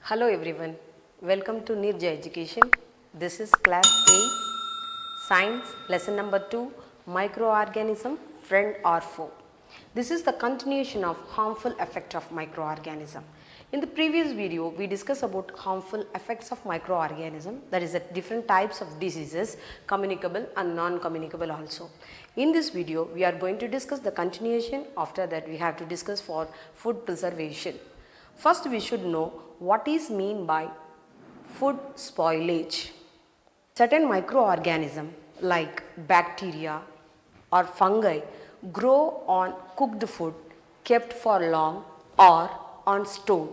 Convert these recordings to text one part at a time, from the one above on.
Hello everyone, welcome to Nirja Education. This is class 8, science lesson number 2, microorganism, friend or foe. This is the continuation of harmful effect of microorganism. In the previous video, we discussed about harmful effects of microorganism, that is different types of diseases, communicable and non-communicable also. In this video, we are going to discuss the continuation. After that, we have to discuss for food preservation. First, we should know what is mean by food spoilage. Certain microorganisms like bacteria or fungi grow on cooked food kept for long or on stove.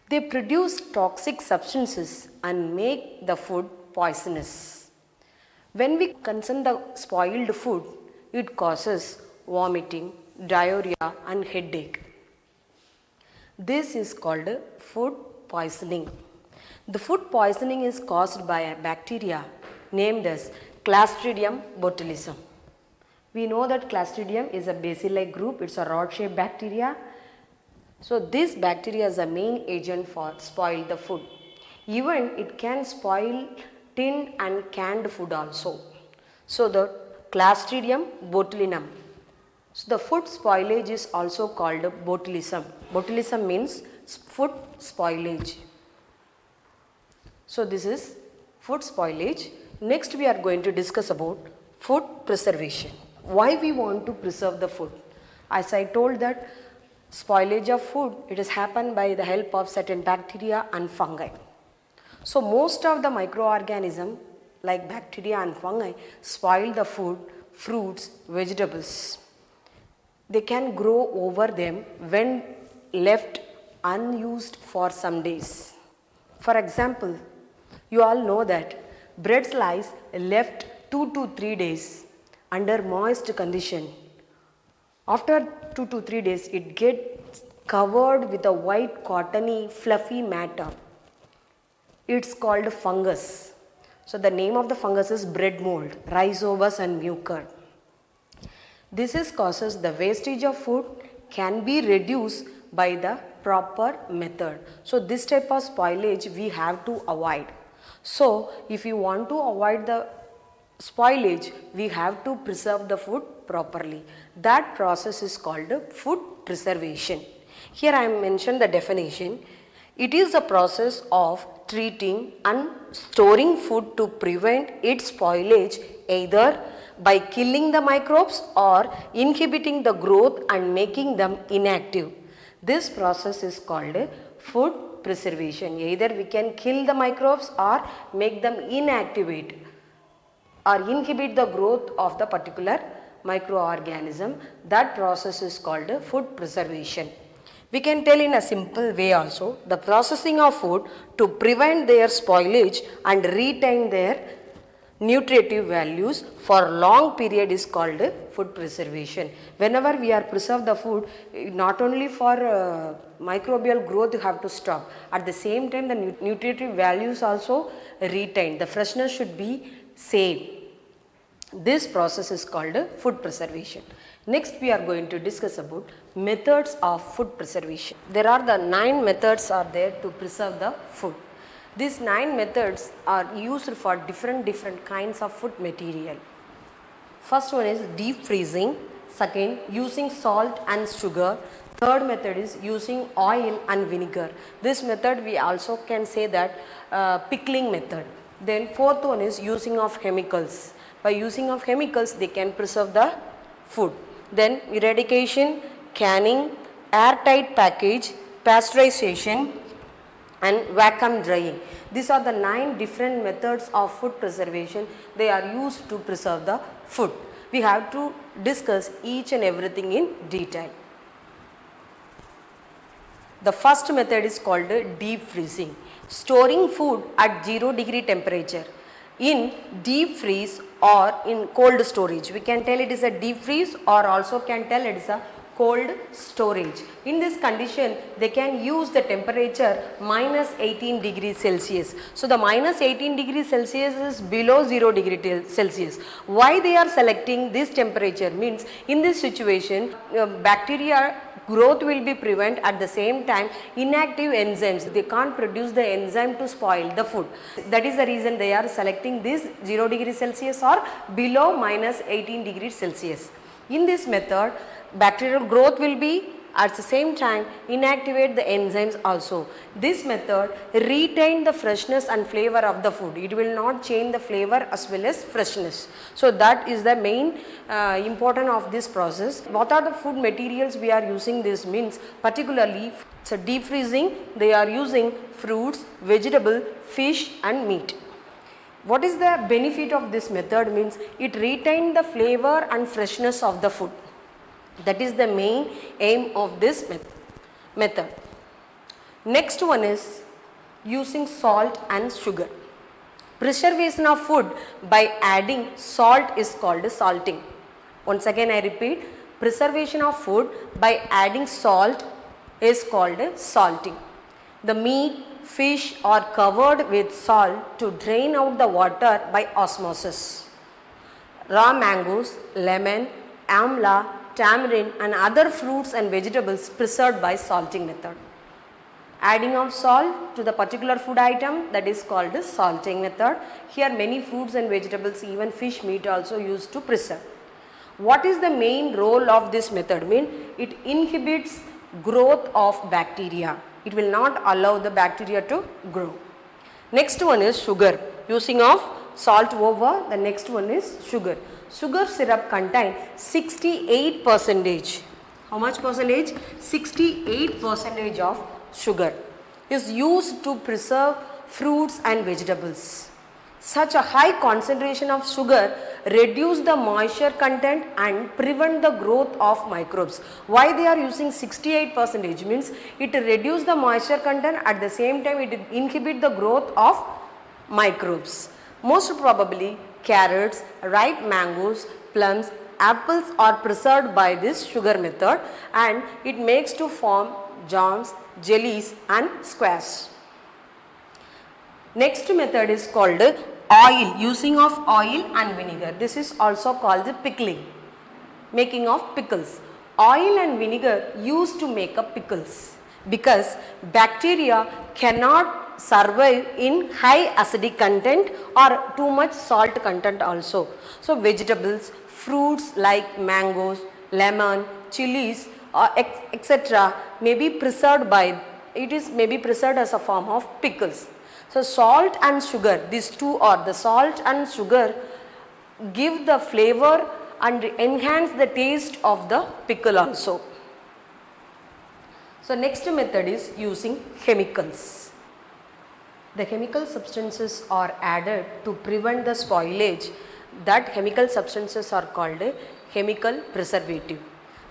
They produce toxic substances and make the food poisonous. When we consume the spoiled food, it causes vomiting, diarrhea and headache. This is called food poisoning. The food poisoning is caused by a bacteria named as Clostridium botulism. We know that Clostridium is a bacilli group, it's a rod-shaped bacteria. So this bacteria is a main agent for spoil the food. Even it can spoil tinned and canned food also. So the Clostridium botulinum. So the food spoilage is also called botulism. Botulism means food spoilage. So this is food spoilage. Next we are going to discuss about food preservation. Why we want to preserve the food? As I told that spoilage of food, it has happened by the help of certain bacteria and fungi. So most of the microorganisms like bacteria and fungi spoil the food, fruits, vegetables. They can grow over them when left unused for some days. For example, you all know that bread slice left 2 to 3 days under moist condition. After 2 to 3 days, it gets covered with a white cottony fluffy matter. It's called fungus. So the name of the fungus is bread mold, Rhizobus and mucor. This is causes the wastage of food can be reduced by the proper method. So this type of spoilage we have to avoid. So if you want to avoid the spoilage, we have to preserve the food properly. That process is called food preservation. Here I mentioned the definition. It is a process of treating and storing food to prevent its spoilage either by killing the microbes or inhibiting the growth and making them inactive. This process is called food preservation. Either we can kill the microbes or make them inactivate or inhibit the growth of the particular microorganism. That process is called food preservation. We can tell in a simple way also, the processing of food to prevent their spoilage and retain their nutritive values for long period is called food preservation. Whenever we are preserve the food, not only for microbial growth you have to stop, at the same time the nutritive values also retained. The freshness should be same. This process is called food preservation. Next we are going to discuss about methods of food preservation. There are the 9 methods are there to preserve the food. These 9 methods are used for different kinds of food material. First one is deep freezing. Second, using salt and sugar. Third method is using oil and vinegar. This method we also can say that pickling method. Then fourth one is using of chemicals. By using of chemicals they can preserve the food. Then eradication, canning, airtight package, pasteurization and vacuum drying. These are the 9 different methods of food preservation. They are used to preserve the food. We have to discuss each and everything in detail. The first method is called deep freezing. Storing food at 0-degree temperature in deep freeze or in cold storage. We can tell it is a deep freeze or also can tell it is a cold storage. In this condition, they can use the temperature minus 18 degrees Celsius. So the minus 18 degrees Celsius is below 0 degree Celsius. Why they are selecting this temperature means in this situation, bacteria growth will be prevent, at the same time inactive enzymes, they can't produce the enzyme to spoil the food. That is the reason they are selecting this 0 degrees Celsius or below minus 18 degrees Celsius. In this method, bacterial growth will be, at the same time inactivate the enzymes also. This method retain the freshness and flavor of the food. It will not change the flavor as well as freshness. So that is the main important of this process. What are the food materials we are using this means, particularly so deep freezing, they are using fruits, vegetable, fish and meat. What is the benefit of this method means, it retains the flavor and freshness of the food. That is the main aim of this method. Next one is using salt and sugar. Preservation of food by adding salt is called salting. Once again I repeat, preservation of food by adding salt is called salting. The meat, fish are covered with salt to drain out the water by osmosis. Raw mangoes, lemon, amla, tamarind and other fruits and vegetables preserved by salting method. Adding of salt to the particular food item, that is called the salting method. Here many fruits and vegetables, even fish, meat also used to preserve. What is the main role of this method? It inhibits growth of bacteria. It will not allow the bacteria to grow. Next one is sugar. Using of salt over, the next one is sugar. Sugar syrup contain 68%. How much percentage? 68% of sugar is used to preserve fruits and vegetables. Such a high concentration of sugar reduce the moisture content and prevent the growth of microbes. Why they are using 68% means it reduce the moisture content, at the same time it inhibit the growth of microbes. Most probably carrots, ripe mangoes, plums, apples are preserved by this sugar method and it makes to form jams, jellies and squash. Next method is called oil, using of oil and vinegar. This is also called the pickling, making of pickles. Oil and vinegar used to make up pickles because bacteria cannot survive in high acidic content or too much salt content also. So vegetables, fruits like mangoes, lemon, chilies etc. may be preserved by, it is may be preserved as a form of pickles. So salt and sugar, these two are, the salt and sugar give the flavor and enhance the taste of the pickle also. So next method is using chemicals. The chemical substances are added to prevent the spoilage. That chemical substances are called chemical preservative.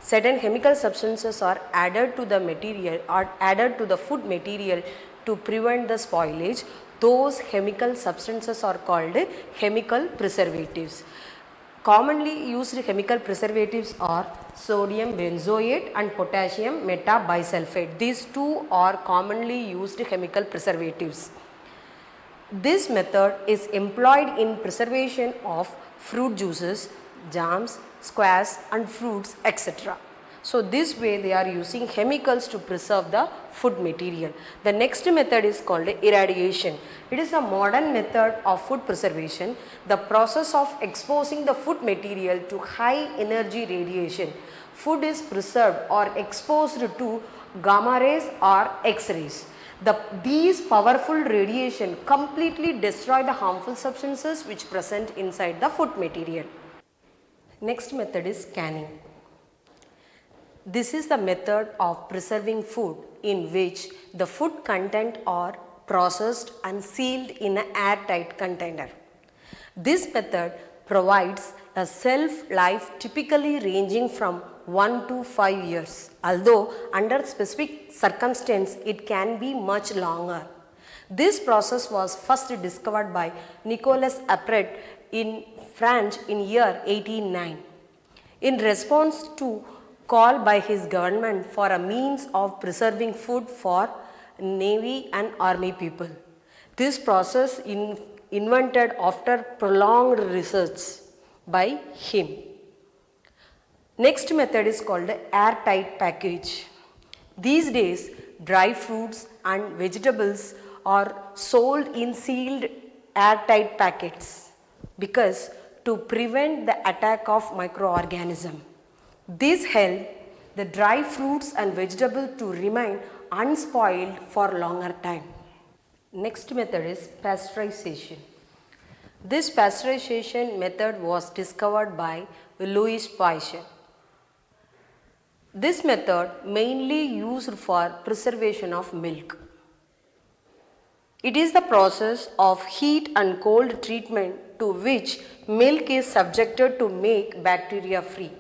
Certain chemical substances are added to the material, are added to the food material to prevent the spoilage. Those chemical substances are called chemical preservatives. Commonly used chemical preservatives are sodium benzoate and potassium metabisulfate. These two are commonly used chemical preservatives. This method is employed in preservation of fruit juices, jams, squash and fruits etc. So this way they are using chemicals to preserve the food material. The next method is called irradiation. It is a modern method of food preservation, the process of exposing the food material to high energy radiation. Food is preserved or exposed to gamma rays or X-rays. These powerful radiation completely destroy the harmful substances which present inside the food material. Next method is canning. This is the method of preserving food in which the food content are processed and sealed in an airtight container. This method provides a shelf life typically ranging from 1 to 5 years, although under specific circumstances it can be much longer. This process was first discovered by Nicolas Appert in France in year 1809. In response to called by his government for a means of preserving food for navy and army people. This process invented after prolonged research by him. Next method is called airtight package. These days, dry fruits and vegetables are sold in sealed airtight packets because to prevent the attack of microorganisms. This helps the dry fruits and vegetables to remain unspoiled for longer time. Next method is pasteurization. This pasteurization method was discovered by Louis Pasteur. This method mainly used for preservation of milk. It is the process of heat and cold treatment to which milk is subjected to make bacteria free.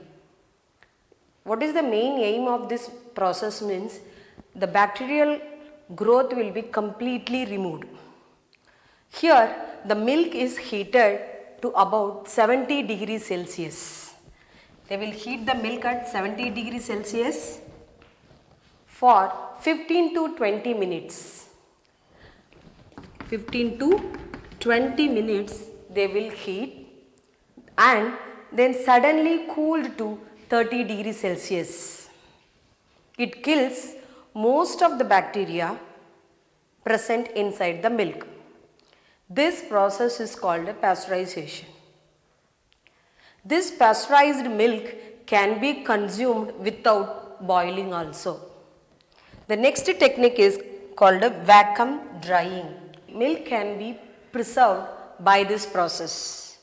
What is the main aim of this process means the bacterial growth will be completely removed. Here the milk is heated to about 70 degrees Celsius. They will heat the milk at 70 degrees Celsius for 15 to 20 minutes. 15 to 20 minutes they will heat and then suddenly cooled to 30 degrees Celsius. It kills most of the bacteria present inside the milk. This process is called pasteurization. This pasteurized milk can be consumed without boiling also. The next technique is called vacuum drying. Milk can be preserved by this process.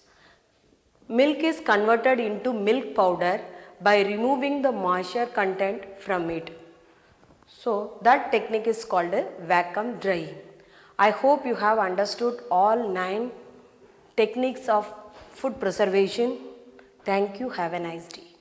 Milk is converted into milk powder by removing the moisture content from it. So that technique is called vacuum drying. I hope you have understood all 9 techniques of food preservation. Thank you. Have a nice day.